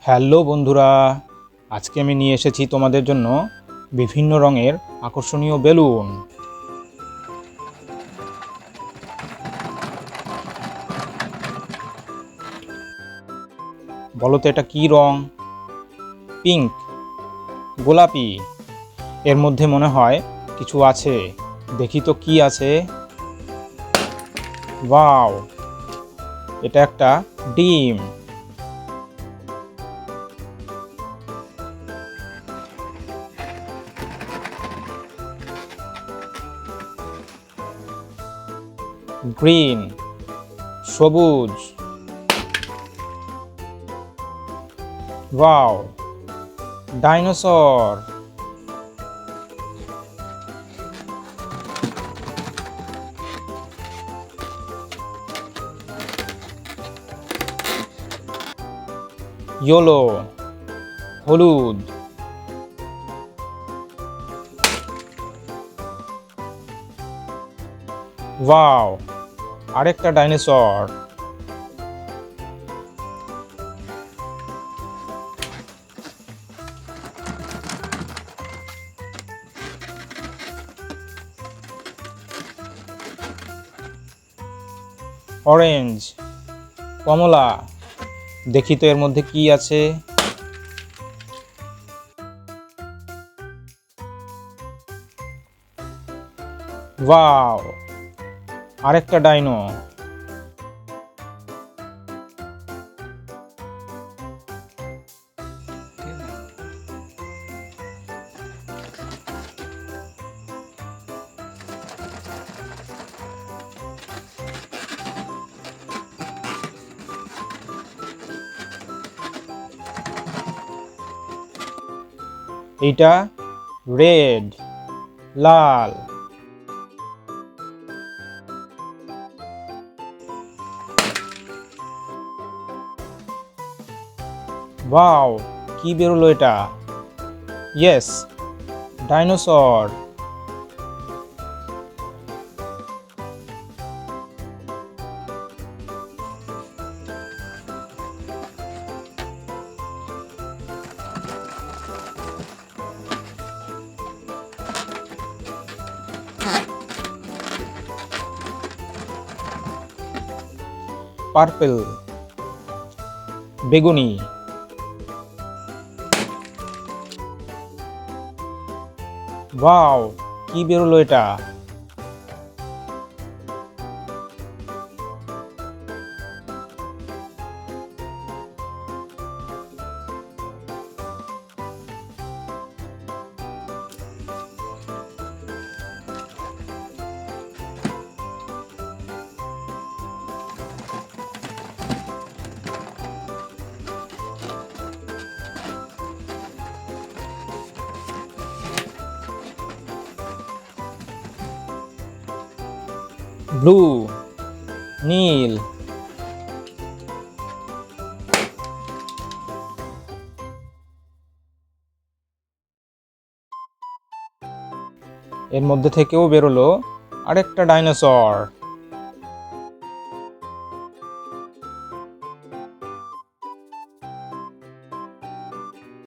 Hello বন্ধুরা, আজকে আমি নিয়ে এসেছি তোমাদের জন্য বিভিন্ন রঙের আকর্ষণীয় বেলুন। বলো তো এটা কি রং? পিঙ্ক, গোলাপি। এর মধ্যে মনে হয় কিছু আছে, দেখি তো কি আছে। ওয়াও, এটা একটা ডিম। গ্রিন, সবুজ। Wow, dinosaur. ইয়েলো, হলুদ। ওয়াও, আরেকটা ডাইনোসর। অরেঞ্জ, কমলা। দেখি তো এর মধ্যে কি আছে। ওয়াও, আরেকটা ডাইনো। এইটা রেড, লাল। ওয়াও, কি বেরোলো এটা? Yes, dinosaur. পার্পল, বেগুনি। ওয়াও, কি বেরোলো এটা? ব্লু, নীল। এর মধ্যে থেকেও বেরোলো আরেকটা ডাইনোসর।